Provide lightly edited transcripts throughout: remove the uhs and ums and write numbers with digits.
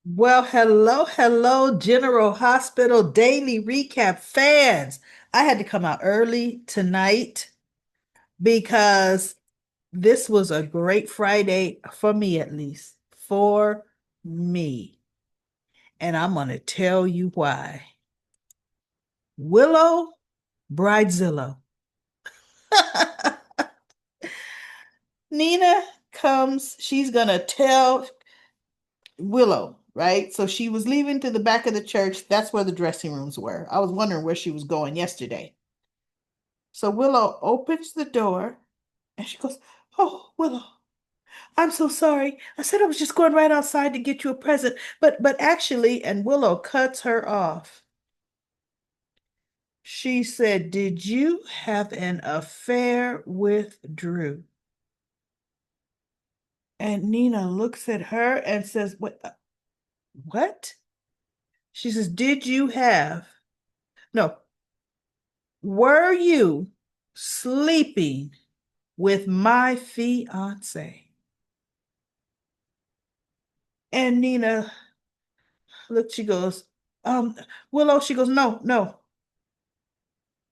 Well, hello, General Hospital Daily Recap fans. I had to come out early tonight because this was a great Friday for me, at least. For me. And I'm going to tell you why. Willow Bridezilla. Nina comes, she's going to tell Willow, right? So she was leaving to the back of the church. That's where the dressing rooms were. I was wondering where she was going yesterday. So Willow opens the door and she goes, "Oh, Willow, I'm so sorry. I said I was just going right outside to get you a present, but actually," and Willow cuts her off. She said, "Did you have an affair with Drew?" And Nina looks at her and says, "What? What?" She says, "Did you have? No, were you sleeping with my fiance?" And Nina look, she goes, um, Willow, she goes, "No, no.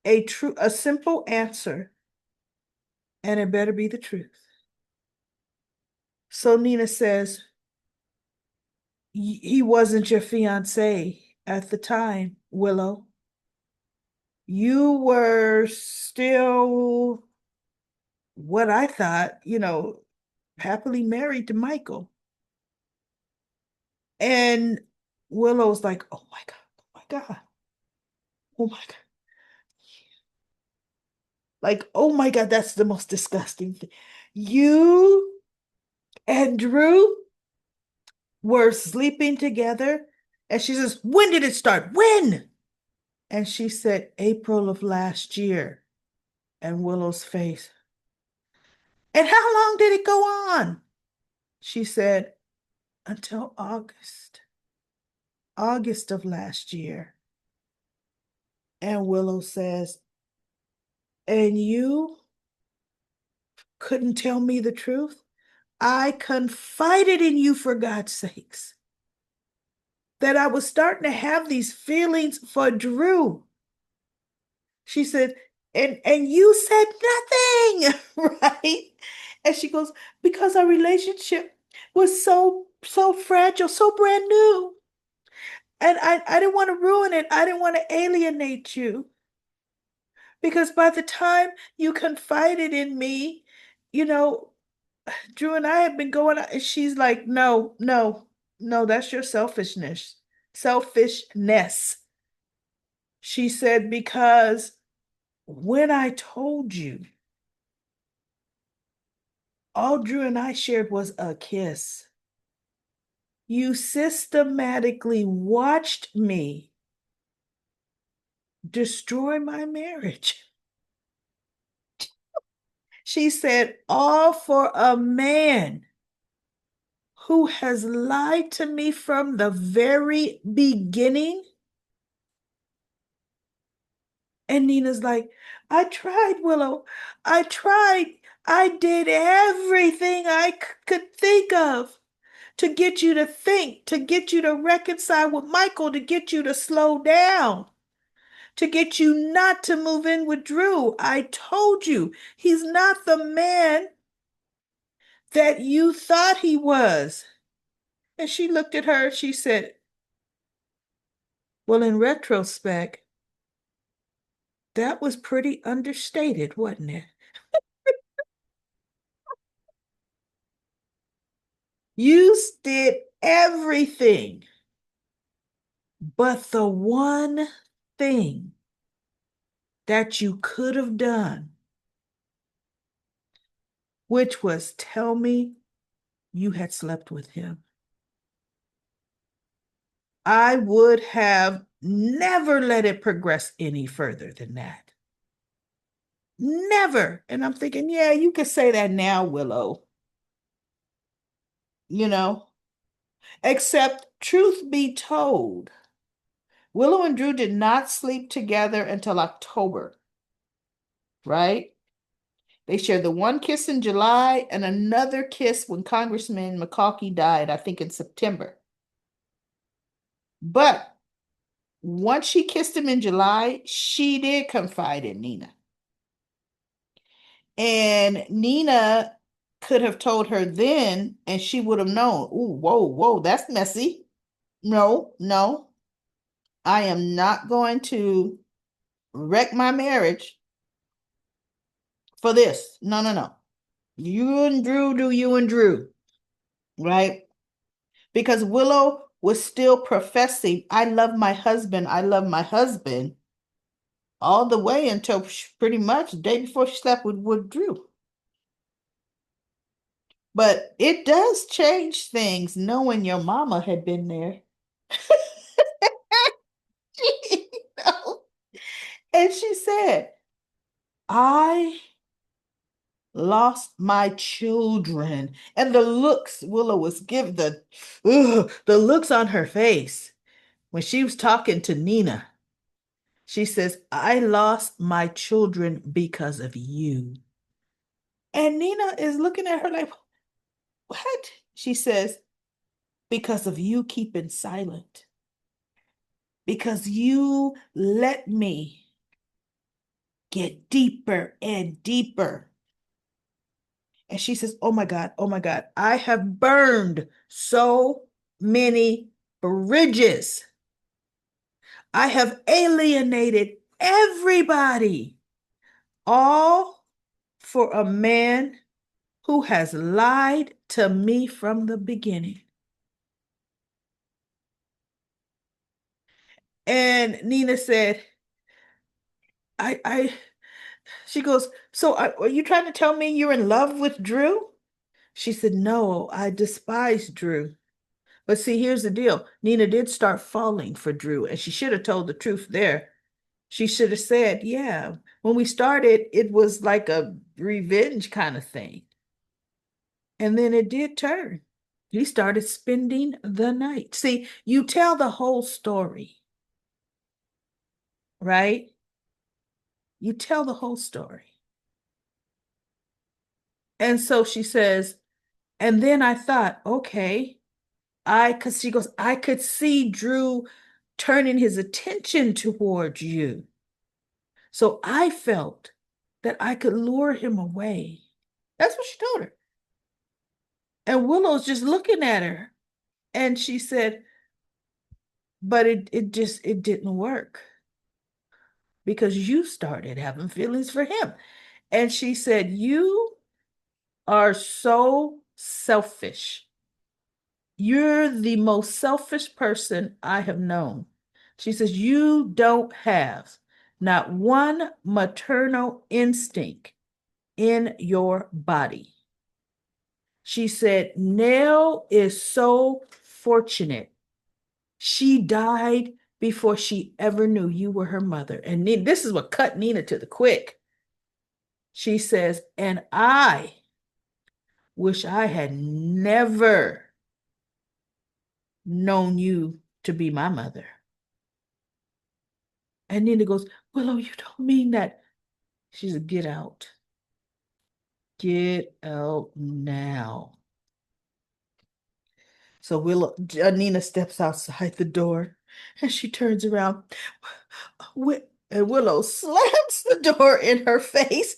A simple answer, and it better be the truth." So Nina says, He wasn't your fiance at the time, Willow. You were still what I thought, happily married to Michael." And Willow's like, "Oh my God, oh my God, oh my God." Like, "Oh my God, that's the most disgusting thing. You and Drew were sleeping together?" And she says, "When did it start? When?" And she said, "April of last year." And Willow's face, "And how long did it go on?" She said, "Until August of last year." And Willow says, "And you couldn't tell me the truth? I confided in you, for God's sakes, that I was starting to have these feelings for Drew." She said, "And you said nothing," right? And she goes, "Because our relationship was so fragile, so brand new. And I didn't want to ruin it. I didn't want to alienate you. Because by the time you confided in me, you know, Drew and I had been going out." And she's like, "No, no, no, that's your selfishness. Selfishness." She said, "Because when I told you, all Drew and I shared was a kiss. You systematically watched me destroy my marriage." She said, "All for a man who has lied to me from the very beginning." And Nina's like, "I tried, Willow. I tried. I did everything I could think of to get you to think, to get you to reconcile with Michael, to get you to slow down, to get you not to move in with Drew. I told you he's not the man that you thought he was." And she looked at her, she said, "Well, in retrospect, that was pretty understated, wasn't it? You did everything but the one thing that you could have done, which was tell me you had slept with him. I would have never let it progress any further than that. Never." And I'm thinking, yeah, you could say that now, Willow, you know, except truth be told, Willow and Drew did not sleep together until October, right? They shared the one kiss in July and another kiss when Congressman McCaughey died, I think in September. But once she kissed him in July, she did confide in Nina. And Nina could have told her then, and she would have known, ooh, whoa, whoa, that's messy. No, no, I am not going to wreck my marriage for this. No, no, no. You and Drew do you and Drew, right? Because Willow was still professing, I love my husband, I love my husband, all the way until pretty much the day before she slept with Drew. But it does change things knowing your mama had been there. You know? And she said, I lost my children. And the looks Willow was giving, the looks on her face when she was talking to Nina. She says, I lost my children because of you. And Nina is looking at her like, what? She says, because of you keeping silent. Because you let me get deeper and deeper. And she says, oh my God, I have burned so many bridges. I have alienated everybody, all for a man who has lied to me from the beginning. And Nina said, I, she goes, so are you trying to tell me you're in love with Drew? She said, no, I despise Drew. But see, here's the deal. Nina did start falling for Drew, and she should have told the truth there. She should have said, yeah, when we started, it was like a revenge kind of thing. And then it did turn. He started spending the night. See, you tell the whole story, right? You tell the whole story. And so she says, and then I thought, okay, because she goes, I could see Drew turning his attention towards you. So I felt that I could lure him away. That's what she told her. And Willow's just looking at her. And she said, but it didn't work because you started having feelings for him. And she said, you are so selfish. You're the most selfish person I have known. She says, you don't have not one maternal instinct in your body. She said, Nell is so fortunate. She died before she ever knew you were her mother. And this is what cut Nina to the quick. She says, and I wish I had never known you to be my mother. And Nina goes, Willow, you don't mean that. She said, get out. Get out now. So Nina steps outside the door and she turns around. And Willow slams the door in her face.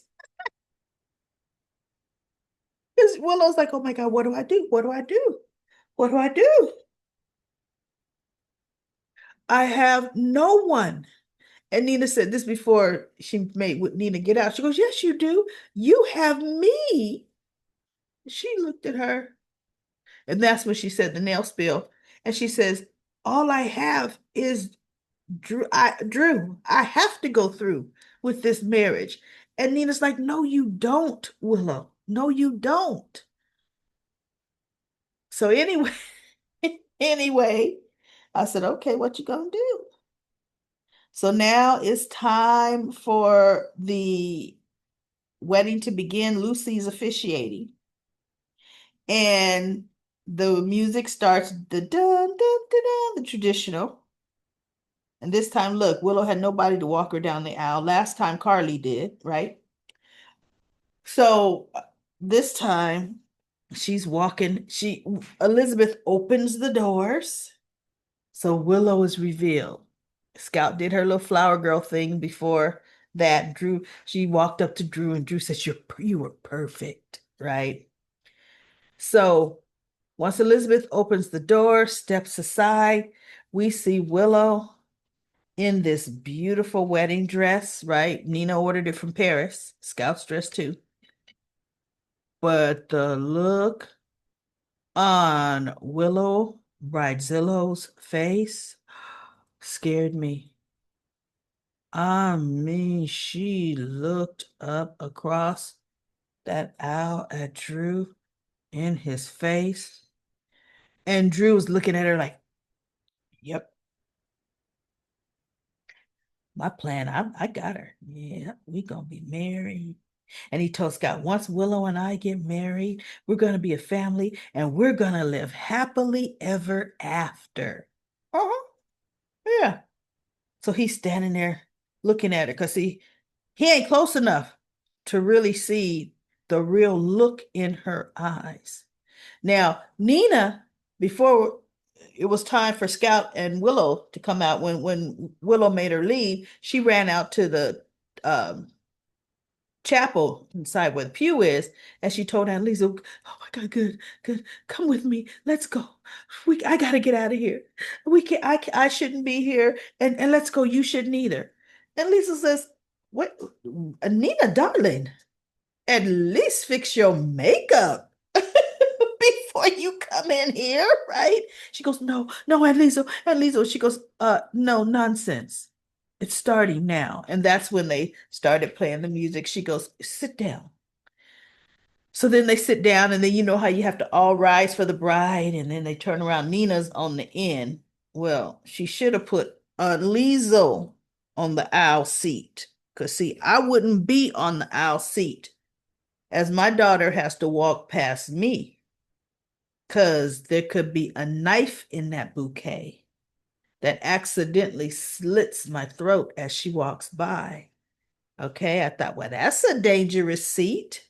Because Willow's like, oh my God, what do I do? What do I do? What do I do? I have no one. And Nina said this before she made with Nina get out. She goes, yes, you do. You have me. She looked at her. And that's when she said the nail spill. And she says, all I have is Drew, I have to go through with this marriage. And Nina's like, no, you don't, Willow. No, you don't. So anyway, anyway, I said, okay, what you gonna do? So now it's time for the wedding to begin. Lucy's officiating. And the music starts the dun dun dun dun, the traditional. And this time, look, Willow had nobody to walk her down the aisle. Last time Carly did, right? So this time she's walking. Elizabeth opens the doors So Willow is revealed. Scout did her little flower girl thing before that. She walked up to Drew and Drew said, you were perfect, right? So once Elizabeth opens the door, steps aside, we see Willow in this beautiful wedding dress, right? Nina ordered it from Paris, Scout's dress too. But the look on Willow Bridezillo's face scared me. I mean, she looked up across that aisle at Drew in his face, and Drew was looking at her like, yep, my plan, I got her. Yeah, we gonna be married. And he told Scott, once Willow and I get married, we're gonna be a family and we're gonna live happily ever after. Uh-huh. Yeah. So he's standing there looking at her because he ain't close enough to really see the real look in her eyes. Now, Nina, before it was time for Scout and Willow to come out, when Willow made her leave, she ran out to the um, chapel inside where the pew is, and she told Aunt Lisa, "Oh my God, good, good, come with me, let's go. I gotta get out of here. We can't. I shouldn't be here, and let's go. You shouldn't either." And Lisa says, "What, Nina, darling? At least fix your makeup." Before you come in here, right? She goes, no, no, Aunt Lisa. She goes, no, nonsense. It's starting now. And that's when they started playing the music. She goes, sit down. So then they sit down, and then you know how you have to all rise for the bride, and then they turn around. Nina's on the end. Well, she should have put Liesel on the aisle seat. Because, see, I wouldn't be on the aisle seat as my daughter has to walk past me because there could be a knife in that bouquet that accidentally slits my throat as she walks by. Okay, I thought, well, that's a dangerous seat.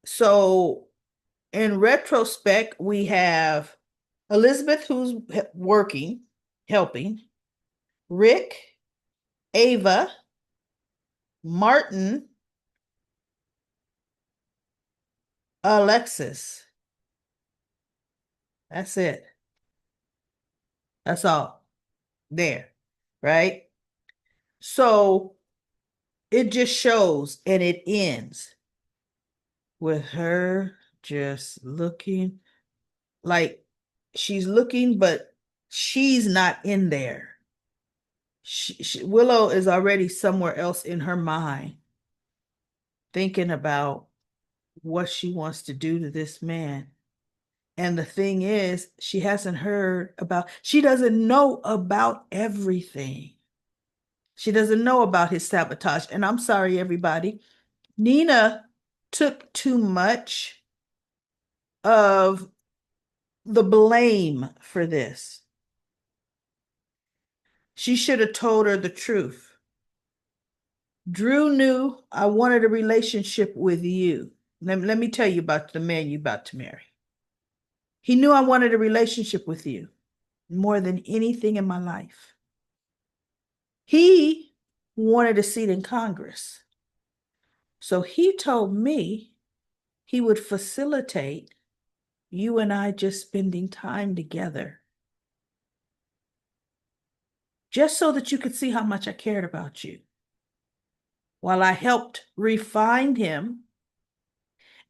So, in retrospect, we have Elizabeth, who's working, helping, Rick, Ava, Martin, Alexis. That's it. That's all there, right? So, it just shows and it ends with her just looking like she's looking, but she's not in there. Willow is already somewhere else in her mind, thinking about what she wants to do to this man. And the thing is, she hasn't heard about, she doesn't know about everything. She doesn't know about his sabotage. And I'm sorry, everybody. Nina took too much of the blame for this. She should have told her the truth. Drew knew I wanted a relationship with you. Let me tell you about the man you're about to marry. He knew I wanted a relationship with you more than anything in my life. He wanted a seat in Congress. So he told me he would facilitate you and I just spending time together, just so that you could see how much I cared about you, while I helped refine him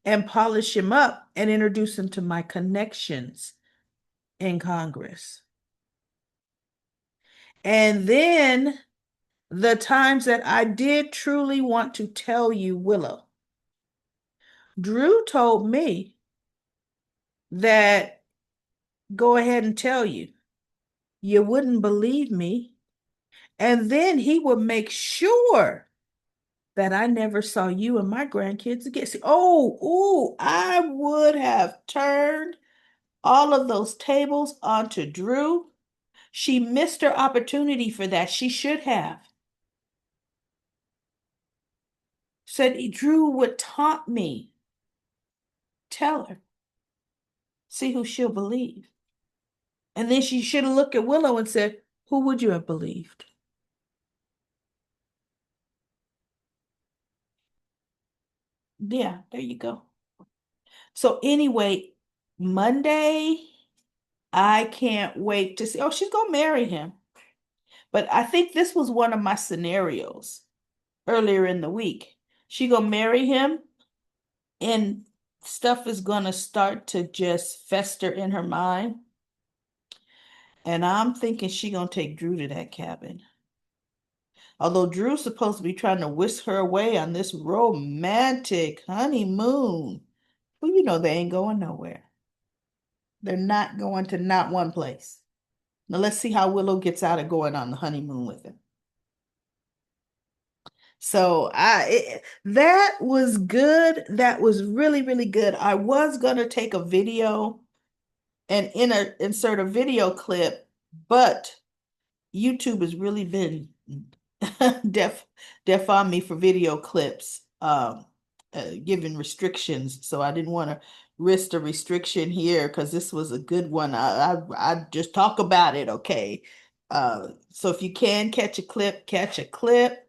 and polish him up and introduce him to my connections in Congress. And then the times that I did truly want to tell you, Willow, Drew told me that go ahead and tell you. You wouldn't believe me. And then he would make sure that I never saw you and my grandkids again. See, I would have turned all of those tables onto Drew. She missed her opportunity for that. She should have. Said Drew would taunt me. Tell her. See who she'll believe. And then she should have looked at Willow and said, who would you have believed? Yeah, there you go. So anyway, Monday, I can't wait to see. Oh, she's gonna marry him. But I think this was one of my scenarios earlier in the week. She gonna marry him and stuff is gonna start to just fester in her mind. And I'm thinking she gonna take Drew to that cabin. Although Drew's supposed to be trying to whisk her away on this romantic honeymoon. Well, you know they ain't going nowhere. They're not going to not one place. Now let's see how Willow gets out of going on the honeymoon with him. So that was good. That was really, really good. I was gonna take a video and insert a video clip, but YouTube has really been deaf deaf on me for video clips, given restrictions. So I didn't want to risk the restriction here because this was a good one. I just talk about it, okay? So if you can catch a clip, catch a clip.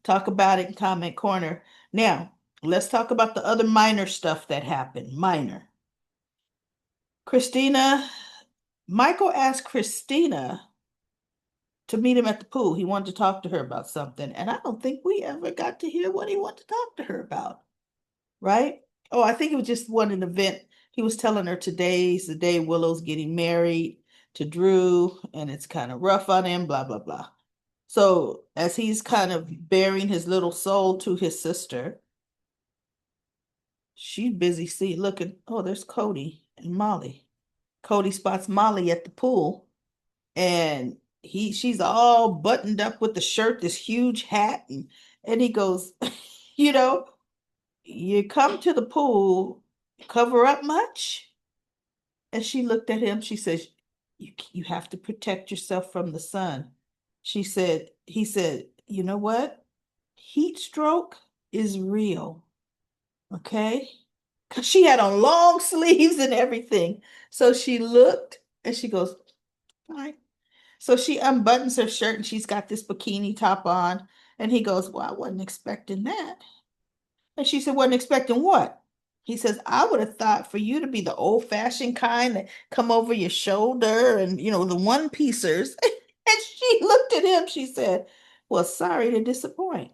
Talk about it in comment corner. Now, let's talk about the other minor stuff that happened. Minor. Christina, Michael asked Christina to meet him at the pool. He wanted to talk to her about something. And I don't think we ever got to hear what he wanted to talk to her about, right? Oh, I think it was just one an event. He was telling her today's the day Willow's getting married to Drew, and it's kind of rough on him, blah, blah, blah. So as he's kind of bearing his little soul to his sister, she's busy looking. Oh, there's Cody and Molly. Cody spots Molly at the pool, and she's all buttoned up with the shirt, this huge hat, and he goes, you know, you come to the pool, cover up much? And she looked at him. She says, you have to protect yourself from the sun. He said, you know what? Heat stroke is real. Okay. Because she had on long sleeves and everything. So she looked and she goes, fine. So she unbuttons her shirt and she's got this bikini top on. And he goes, well, I wasn't expecting that. And she said, wasn't expecting what? He says, I would have thought for you to be the old-fashioned kind that come over your shoulder and, the one-piecers. And she looked at him. She said, well, sorry to disappoint.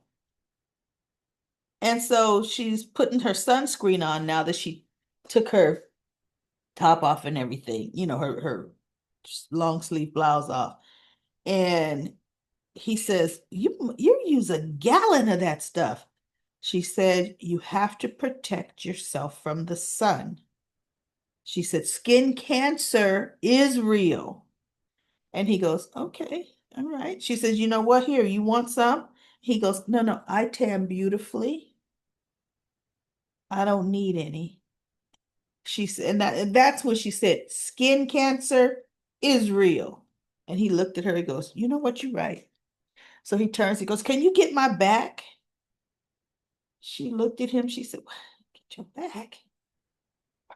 And so she's putting her sunscreen on now that she took her top off and everything, her long sleeve blouse off. And he says, you use a gallon of that stuff. She said, you have to protect yourself from the sun. She said, skin cancer is real. And he goes, okay, all right. She says, you know what? Here, you want some? He goes, no, no, I tan beautifully. I don't need any. She said, and that's what she said. Skin cancer is real. And he looked at her. He goes, you know what? You're right. So he turns. He goes, can you get my back? She looked at him. She said, get your back.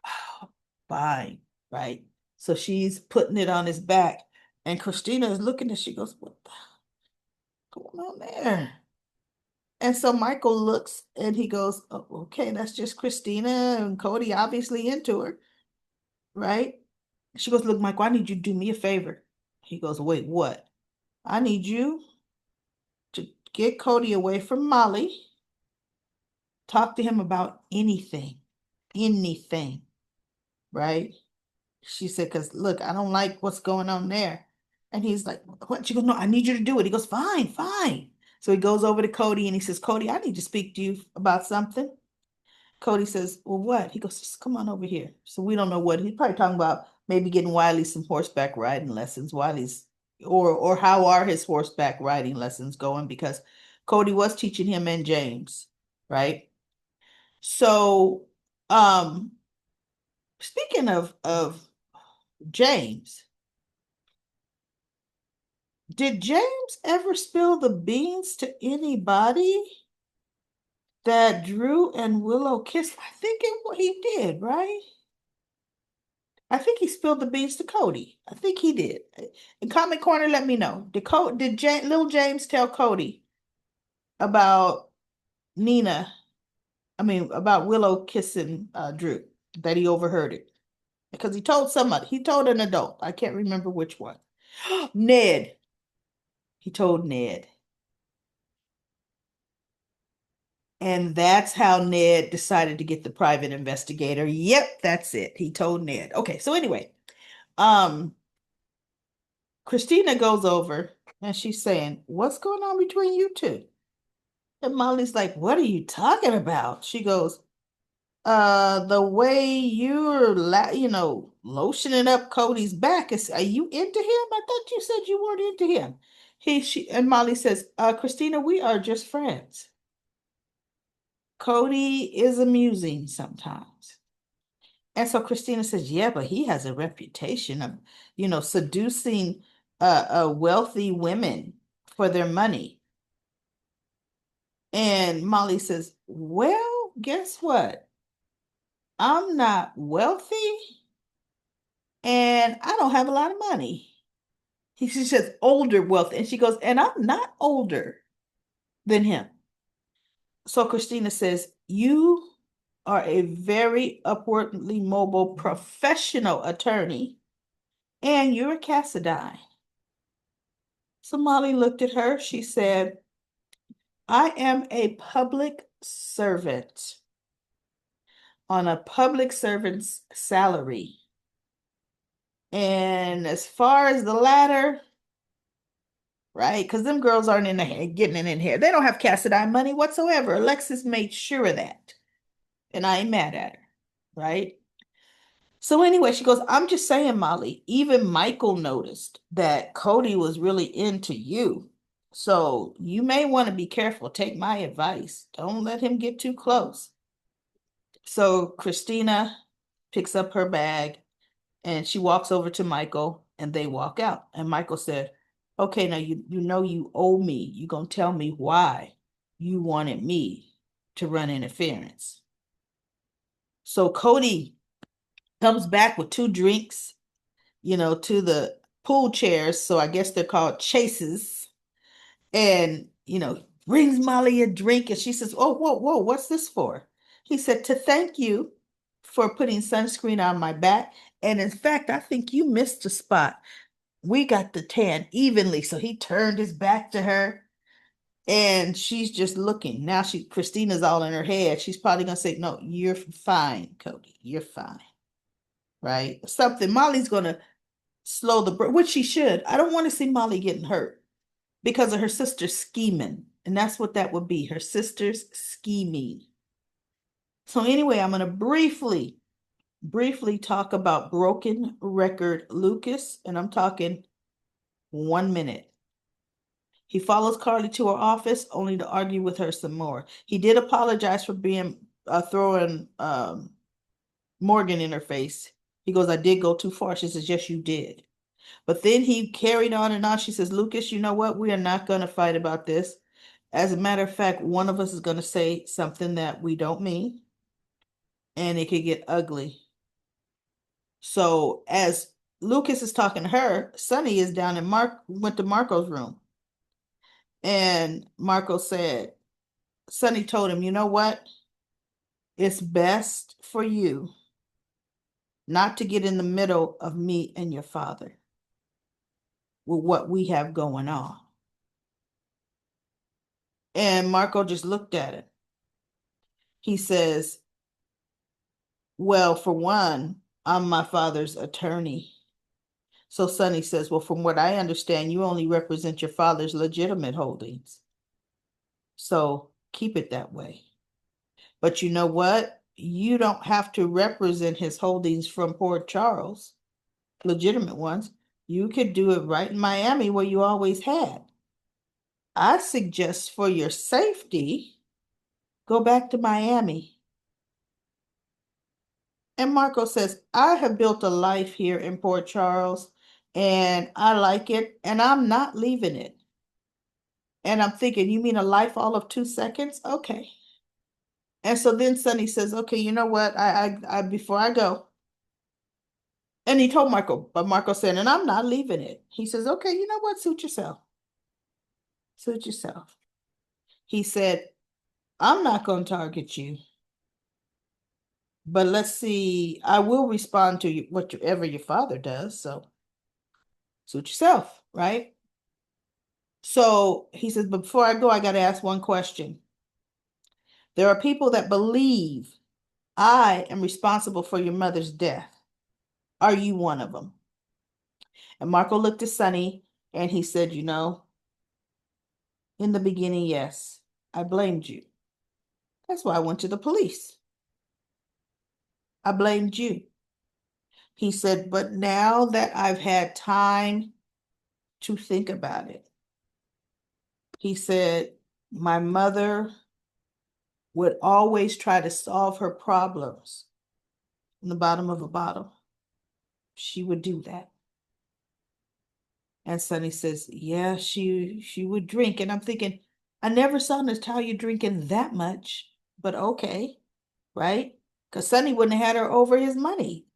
Oh, fine, right? So she's putting it on his back. And Christina is looking and she goes, what the going on there? And so Michael looks and he goes, oh, okay, that's just Christina and Cody obviously into her, right? She goes, look, Michael, I need you to do me a favor. He goes, wait, what? I need you to get Cody away from Molly. Talk to him about anything, right? She said, because look, I don't like what's going on there. And he's like, what? She goes, no, I need you to do it. He goes, fine, fine. So he goes over to Cody and he says, Cody, I need to speak to you about something. Cody says, well, what? He goes, just come on over here. So we don't know what. He's probably talking about maybe getting Wiley some horseback riding lessons. Wiley's, or how are his horseback riding lessons going? Because Cody was teaching him and James, right? So, speaking of James, did James ever spill the beans to anybody that Drew and Willow kissed? I think he did, right? I think he spilled the beans to Cody. I think he did. In Comment Corner, let me know. Did Little James tell Cody about Nina? I mean, about Willow kissing Drew, that he overheard it because he told somebody. He told an adult. I can't remember which one. Ned. He told Ned. And that's how Ned decided to get the private investigator. Yep, that's it. He told Ned. Okay, so anyway, um, Christina goes over and she's saying, "What's going on between you two?" And Molly's like, "What are you talking about?" She goes, the way you're lotioning up Cody's back is, are you into him? I thought you said you weren't into him. And Molly says, Christina, we are just friends. Cody is amusing sometimes. And so Christina says, yeah, but he has a reputation of, seducing wealthy women for their money. And Molly says, well, guess what? I'm not wealthy and I don't have a lot of money. She says older wealthy. And she goes, and I'm not older than him. So Christina says, you are a very upwardly mobile professional attorney and you're a Cassadine. So Molly looked at her. She said, I am a public servant on a public servant's salary. And as far as the latter, right? Because them girls aren't in the hair, getting it in here. They don't have Cassadine money whatsoever. Alexis made sure of that. And I ain't mad at her, right? So anyway, she goes, I'm just saying, Molly, even Michael noticed that Cody was really into you. So you may want to be careful. Take my advice. Don't let him get too close. So Christina picks up her bag and she walks over to Michael and they walk out. And Michael said, okay, now you know you owe me. You're going to tell me why you wanted me to run interference. So Cody comes back with 2 drinks, to the pool chairs. So I guess they're called chases. And, brings Molly a drink. And she says, oh, whoa, whoa, what's this for? He said, to thank you for putting sunscreen on my back. And in fact, I think you missed a spot. We got the tan evenly. So he turned his back to her and she's just looking. Now Christina's all in her head. She's probably gonna say, no, you're fine, Cody. You're fine. Right? Something Molly's gonna slow which she should. I don't want to see Molly getting hurt because of her sister scheming. And that's what that would be. Her sister's scheming. So anyway, I'm gonna briefly talk about Broken Record Lucas, and I'm talking 1 minute. He follows Carly to her office only to argue with her some more. He did apologize for being throwing Morgan in her face. He goes, I did go too far. She says, yes, you did. But then he carried on and on. She says, Lucas, you know what? We are not going to fight about this. As a matter of fact, one of us is going to say something that we don't mean, and it could get ugly. So as Lucas is talking to her, Sonny is down in went to Marco's room. And Marco said, Sonny told him, you know what? It's best for you not to get in the middle of me and your father with what we have going on. And Marco just looked at it. He says, well, for one, I'm my father's attorney. So Sonny says, well, from what I understand, you only represent your father's legitimate holdings. So keep it that way. But you know what? You don't have to represent his holdings from Port Charles, legitimate ones. You could do it right in Miami where you always had. I suggest for your safety, go back to Miami. And Marco says, I have built a life here in Port Charles and I like it and I'm not leaving it. And I'm thinking, you mean a life all of 2 seconds? Okay. And so then Sonny says, okay, you know what? I before I go, And he told Marco, but Marco said, and I'm not leaving it. He says, okay, you know what? Suit yourself. Suit yourself. He said, I'm not going to target you, but let's see. I will respond to you, whatever your father does. So suit yourself, right? So he says, but before I go, I got to ask one question. There are people that believe I am responsible for your mother's death. Are you one of them? And Marco looked at Sonny and he said, you know, in the beginning, yes, I blamed you. That's why I went to the police. I blamed you. He said, but now that I've had time to think about it, he said, my mother would always try to solve her problems in the bottom of a bottle. She would do that. And Sonny says, yeah, she would drink. And I'm thinking, I never saw Natalia drinking that much, but okay, right? Because Sonny wouldn't have had her over his money.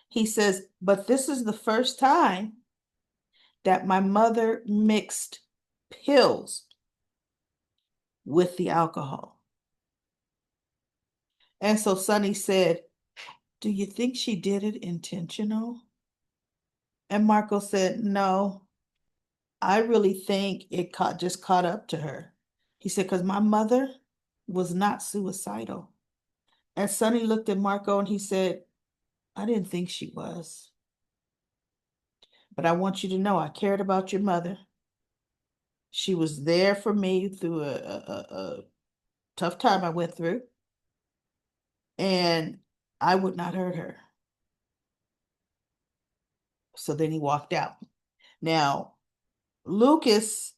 He says, but this is the first time that my mother mixed pills with the alcohol. And so Sonny said, do you think she did it intentional? And Marco said, no, I really think it just caught up to her. He said, because my mother was not suicidal. And Sonny looked at Marco and he said, I didn't think she was. But I want you to know I cared about your mother. She was there for me through a tough time I went through. And I would not hurt her. So then he walked out. Now, Lucas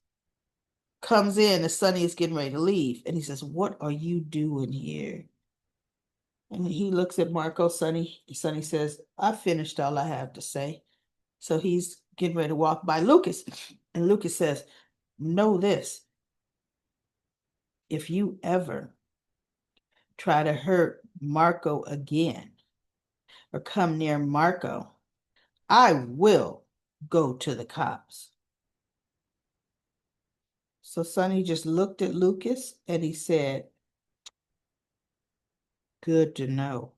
comes in as Sonny is getting ready to leave. And he says, what are you doing here? And he looks at Marco, Sonny. Sonny says, I finished all I have to say. So he's getting ready to walk by Lucas. And Lucas says, know this. If you ever try to hurt Marco again or come near Marco, I will go to the cops. So Sonny just looked at Lucas and he said, good to know.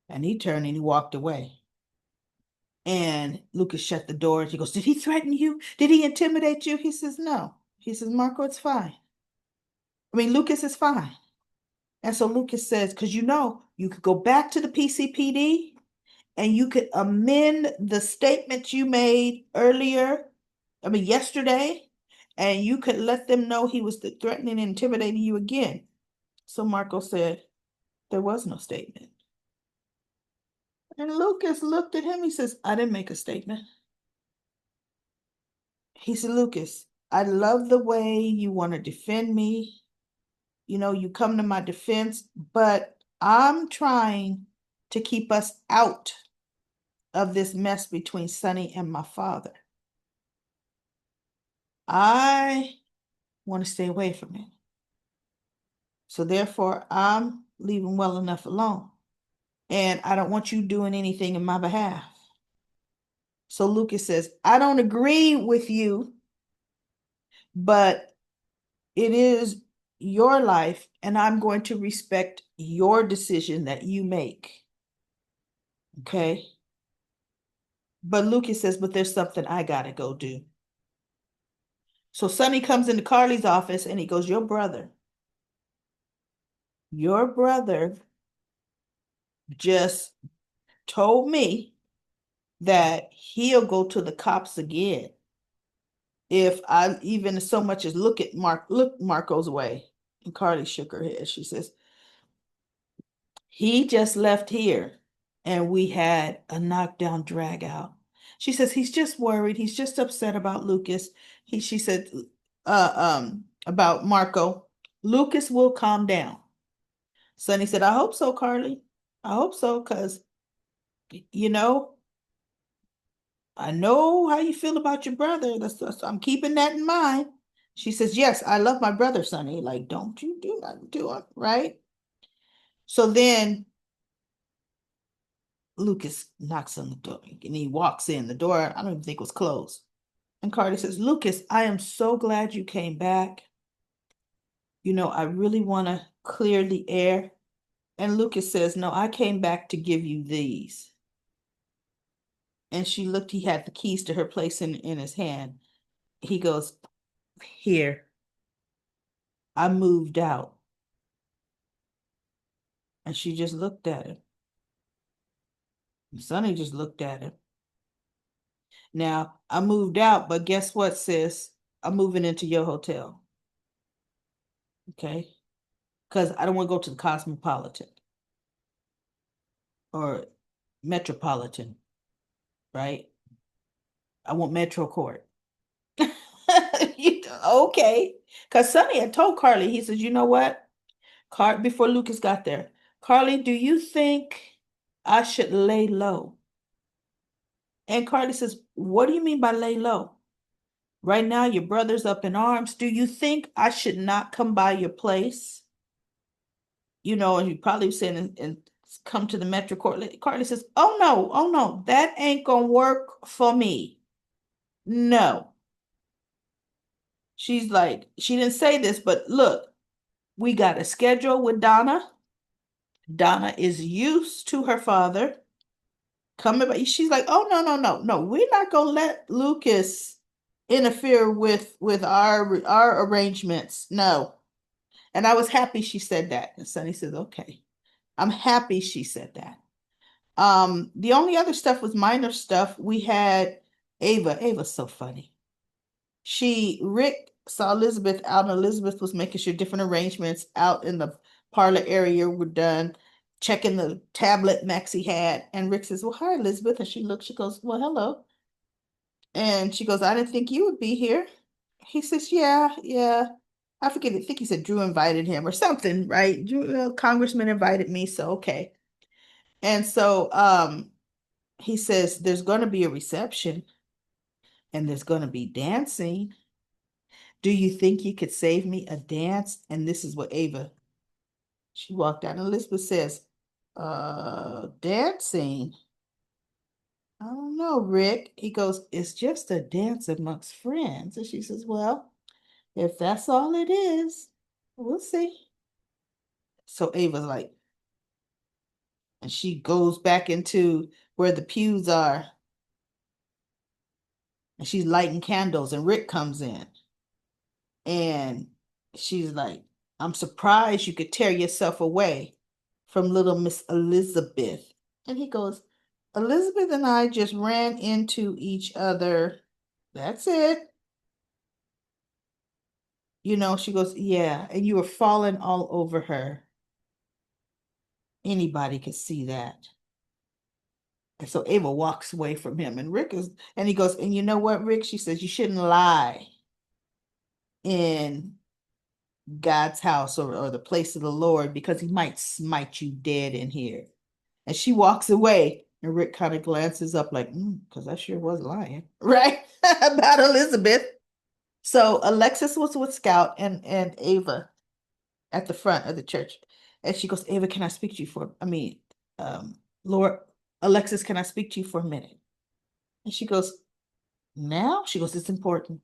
And he turned and he walked away. And Lucas shut the door and he goes, did he threaten you? Did he intimidate you? He says, no. He says, Marco, it's fine. I mean, Lucas is fine. And so Lucas says, because you know, you could go back to the PCPD and you could amend the statement you made earlier, I mean, yesterday, and you could let them know he was threatening and intimidating you again. So Marco said, there was no statement. And Lucas looked at him. He says, I didn't make a statement. He said, Lucas, I love the way you want to defend me. You know, you come to my defense, but I'm trying to keep us out of this mess between Sonny and my father. I want to stay away from it. So therefore, I'm leaving well enough alone. And I don't want you doing anything in my behalf. So Lucas says, I don't agree with you, but it is your life, and I'm going to respect your decision that you make. Okay? But Lucas says, but there's something I gotta go do. So Sonny comes into Carly's office and he goes, your brother just told me that he'll go to the cops again if I even so much as look Marco's way. And Carly shook her head. She says, he just left here and we had a knockdown drag out. She says, he's just worried. He's just upset about Lucas. She said, about Marco. Lucas will calm down. Sonny said, I hope so, Carly. I hope so, because, you know, I know how you feel about your brother. I'm keeping that in mind. She says, yes, I love my brother, Sonny. Like, don't you do nothing to him, right? So then Lucas knocks on the door and he walks in. The door, I don't even think was closed. And Carly says, Lucas, I am so glad you came back. I really want to clear the air. And Lucas says, no, I came back to give you these. And she looked, he had the keys to her place in his hand. He goes, here, I moved out. And she just looked at him. And Sonny just looked at him. Now, I moved out, but guess what, sis? I'm moving into your hotel. Okay? Because I don't want to go to the Cosmopolitan or Metropolitan, right? I want Metro Court. Okay. Because Sonny had told Carly, he says, you know what? Before Lucas got there, Carly, do you think I should lay low? And Carly says, what do you mean by lay low? Right now, your brother's up in arms. Do you think I should not come by your place? And you probably saying and come to the Metro Court. Carly says, oh no, that ain't gonna work for me. No. She's like, she didn't say this, but look, we got a schedule with Donna. Donna is used to her father coming by. She's like, oh no. We're not gonna let Lucas interfere with our arrangements. No. And I was happy she said that. And Sonny says, okay. I'm happy she said that. The only other stuff was minor stuff. We had Ava. Ava's so funny. Rick saw Elizabeth out, and Elizabeth was making sure different arrangements out in the parlor area were done, checking the tablet Maxie had. And Rick says, well, hi, Elizabeth. And she goes, well, hello. And she goes, I didn't think you would be here. He says, yeah. I forget, I think he said Drew invited him or something, right? Congressman invited me, so okay. And so he says, there's going to be a reception and there's going to be dancing. Do you think you could save me a dance? And this is what she walked out and Elizabeth says, dancing? I don't know, Rick. He goes, it's just a dance amongst friends. And she says, well, if that's all it is, we'll see. So Ava's like, and she goes back into where the pews are. And she's lighting candles, and Rick comes in. And she's like, I'm surprised you could tear yourself away from little Miss Elizabeth. And he goes, Elizabeth and I just ran into each other. That's it. She goes, yeah, and you were falling all over her. Anybody could see that. And so Ava walks away from him, and he goes, and you know what, Rick? She says, you shouldn't lie in God's house or the place of the Lord because he might smite you dead in here. And she walks away, and Rick kind of glances up like, because I sure was lying, right? About Elizabeth. So Alexis was with Scout and Ava at the front of the church. And she goes, Ava, can I speak to you Lord, Alexis, can I speak to you for a minute? And she goes, now? She goes, it's important.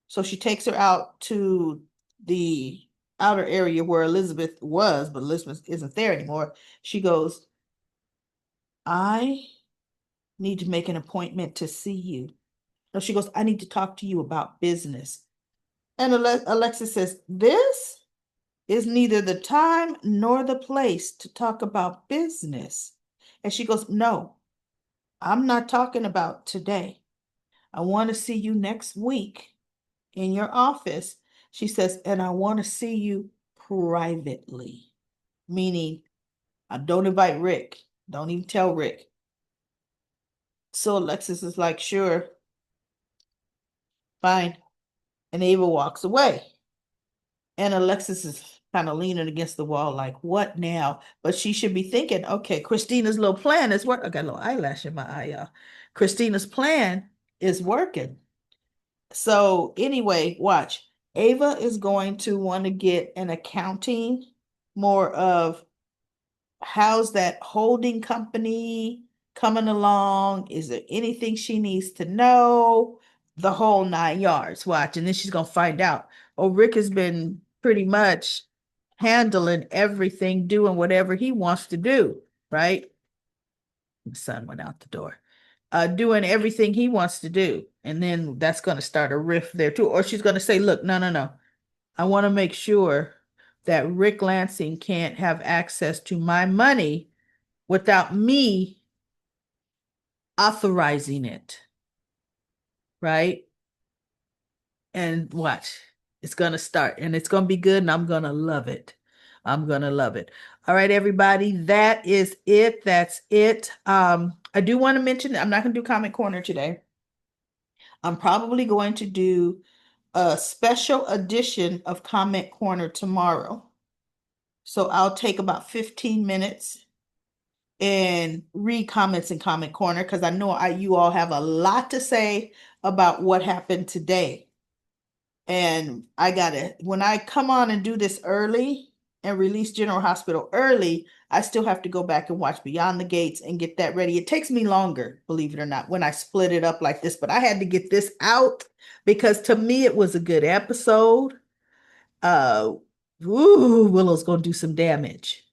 So she takes her out to the outer area where Elizabeth was, but Elizabeth isn't there anymore. She goes, I need to make an appointment to see you. No, she goes, I need to talk to you about business. And Alexis says, this is neither the time nor the place to talk about business. And she goes, no, I'm not talking about today. I want to see you next week in your office. She says, and I want to see you privately, meaning I don't invite Rick. Don't even tell Rick. So Alexis is like, sure, fine. And Ava walks away. And Alexis is kind of leaning against the wall, like, what now? But she should be thinking, okay, Christina's little plan is working. I got a little eyelash in my eye, y'all. Christina's plan is working. So anyway, watch. Ava is going to want to get an accounting, more of how's that holding company coming along? Is there anything she needs to know? The whole 9 yards. Watch, and then she's gonna find out. Oh, Rick has been pretty much handling everything, doing whatever he wants to do, right? The son went out the door. Doing everything he wants to do. And then that's going to start a rift there too. Or she's going to say, look, no, no, no. I want to make sure that Rick Lansing can't have access to my money without me authorizing it, right? And watch, it's going to start and it's going to be good and I'm going to love it. I'm going to love it. All right, everybody, that is it. That's it. I do want to mention, I'm not going to do Comment Corner today. I'm probably going to do a special edition of Comment Corner tomorrow. So I'll take about 15 minutes and read comments in Comment Corner because I know you all have a lot to say about what happened today. And I gotta, when I come on and do this early and release General Hospital early, I still have to go back and watch Beyond the Gates and get that ready. It takes me longer, believe it or not, when I split it up like this, but I had to get this out because to me it was a good episode. Uh, Willow's gonna do some damage.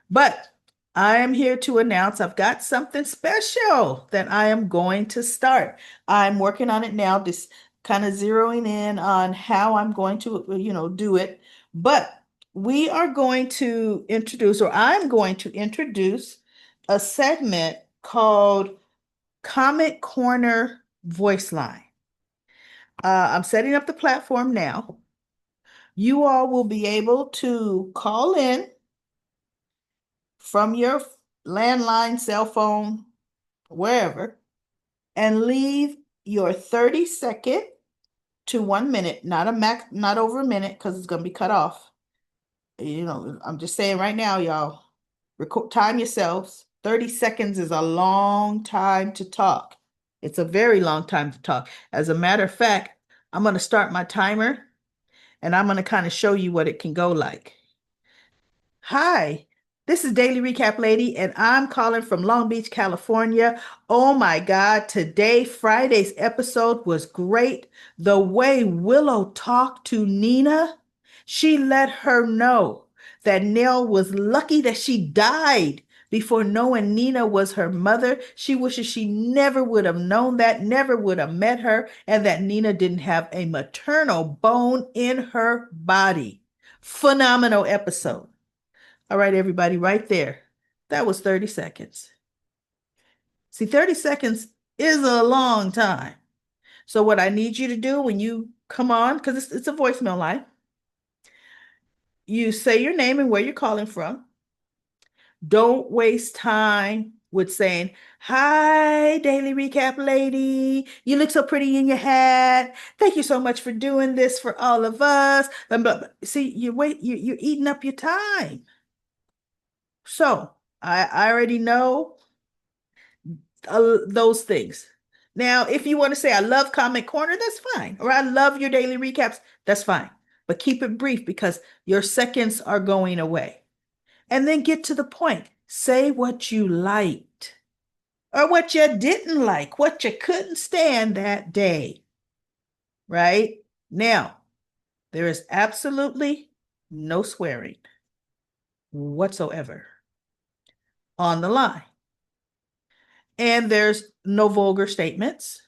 But I am here to announce I've got something special that I am going to start. I'm working on it now, just kind of zeroing in on how I'm going to, do it. But we are going to introduce, or I'm going to introduce a segment called Comment Corner Voice Line. I'm setting up the platform now. You all will be able to call in from your landline, cell phone, wherever, and leave your 30-second to 1 minute, not a max, not over a minute, because it's gonna be cut off. I'm just saying right now, y'all, record time yourselves. 30 seconds is a long time to talk. It's a very long time to talk. As a matter of fact, I'm gonna start my timer and I'm gonna kind of show you what it can go like. Hi, this is Daily Recap Lady, and I'm calling from Long Beach, California. Oh my God, today, Friday's episode was great. The way Willow talked to Nina, she let her know that Nell was lucky that she died before knowing Nina was her mother. She wishes she never would have known that, never would have met her, and that Nina didn't have a maternal bone in her body. Phenomenal episode. All right, everybody, right there. That was 30 seconds. See, 30 seconds is a long time. So what I need you to do when you come on, because it's a voicemail line, you say your name and where you're calling from. Don't waste time with saying, hi, Daily Recap Lady. You look so pretty in your hat. Thank you so much for doing this for all of us. See, you're eating up your time. So I already know those things. Now, if you want to say, I love Comment Corner, that's fine. Or I love your daily recaps, that's fine. But keep it brief because your seconds are going away. And then get to the point. Say what you liked or what you didn't like, what you couldn't stand that day. Right? Now, there is absolutely no swearing whatsoever on the line. And there's no vulgar statements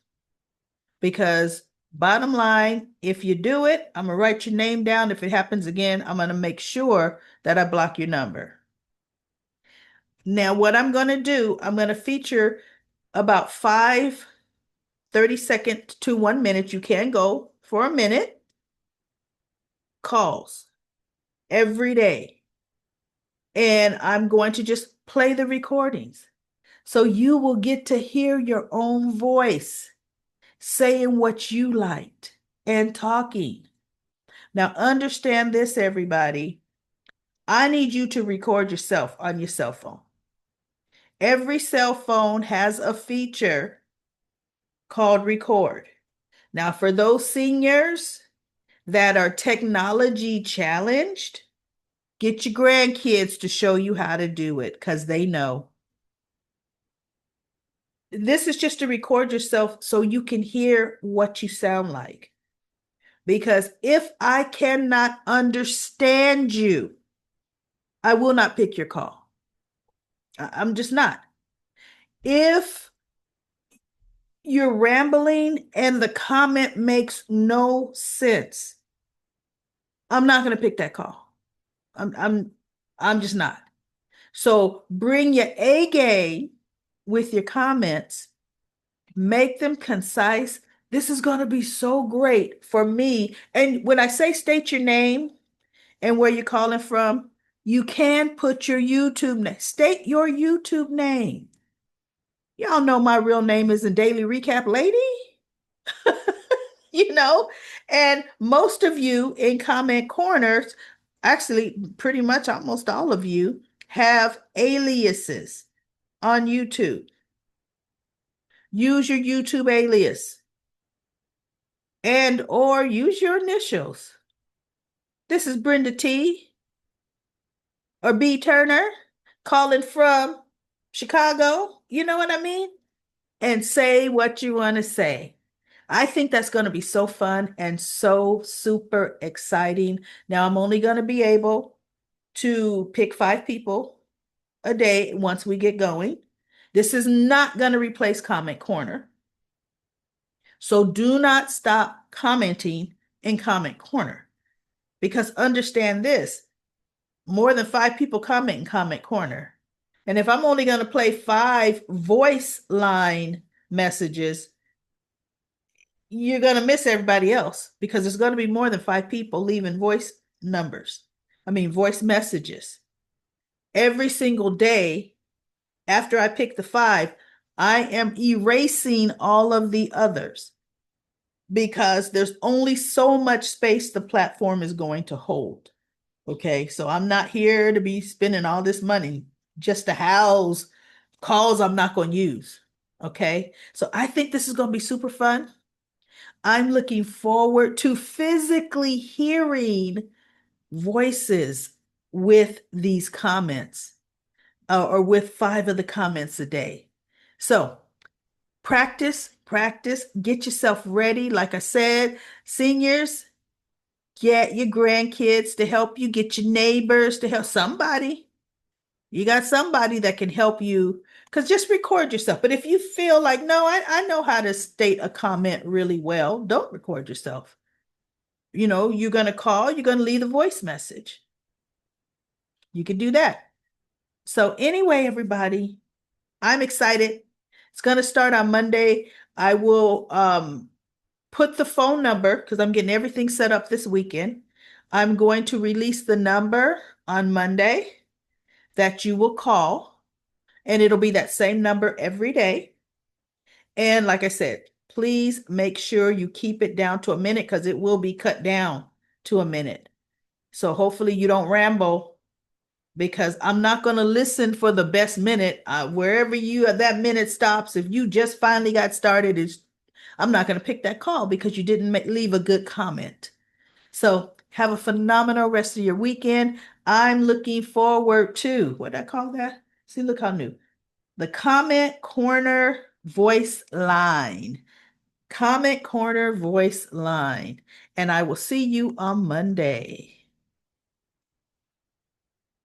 because bottom line, if you do it, I'm going to write your name down. If it happens again, I'm going to make sure that I block your number. Now, what I'm going to do, I'm going to feature about 30 seconds to 1 minute. You can go for a minute. Calls every day. And I'm going to just play the recordings. So you will get to hear your own voice saying what you liked and talking. Now, understand this, everybody. I need you to record yourself on your cell phone. Every cell phone has a feature called record. Now, for those seniors that are technology challenged, get your grandkids to show you how to do it because they know. This is just to record yourself so you can hear what you sound like. Because if I cannot understand you, I will not pick your call. I'm just not. If you're rambling and the comment makes no sense, I'm not going to pick that call. I'm I'm I'm just not. So bring your A game with your comments, make them concise. This is going to be so great for me. And when I say state your name and where you're calling from, you can put your YouTube name. State your YouTube name. Y'all know my real name isn't Daily Recap Lady, you know? And most of you in comment corners, actually, pretty much almost all of you, have aliases on YouTube. Use your YouTube alias and or use your initials. This is Brenda T or B Turner calling from Chicago. You know what I mean? And say what you want to say. I think that's going to be so fun and so super exciting. Now, I'm only going to be able to pick 5 people a day once we get going. This is not going to replace Comment Corner. So do not stop commenting in Comment Corner because understand this, more than 5 people comment in Comment Corner. And if I'm only going to play 5 voice line messages, you're going to miss everybody else because there's going to be more than 5 people leaving voice messages. Every single day after I pick the 5, I am erasing all of the others because there's only so much space the platform is going to hold. Okay, so I'm not here to be spending all this money just to house calls I'm not going to use. Okay, so I think this is going to be super fun. I'm looking forward to physically hearing voices with these comments or with 5 of the comments a day. So practice, practice, get yourself ready. Like I said, seniors, get your grandkids to help you, get your neighbors to help somebody. You got somebody that can help you because just record yourself. But if you feel like, no, I know how to state a comment really well, don't record yourself. You're going to call, you're going to leave a voice message. You can do that. So, anyway, everybody, I'm excited. It's going to start on Monday. I will put the phone number because I'm getting everything set up this weekend. I'm going to release the number on Monday that you will call, and it'll be that same number every day. And like I said, please make sure you keep it down to a minute because it will be cut down to a minute. So hopefully you don't ramble because I'm not going to listen for the best minute. Wherever that minute stops, if you just finally got started, I'm not going to pick that call because you didn't leave a good comment. So have a phenomenal rest of your weekend. I'm looking forward to, what did I call that? See, look how new. The Comment Corner Voice Line. Comment Corner Voice Line. And I will see you on Monday.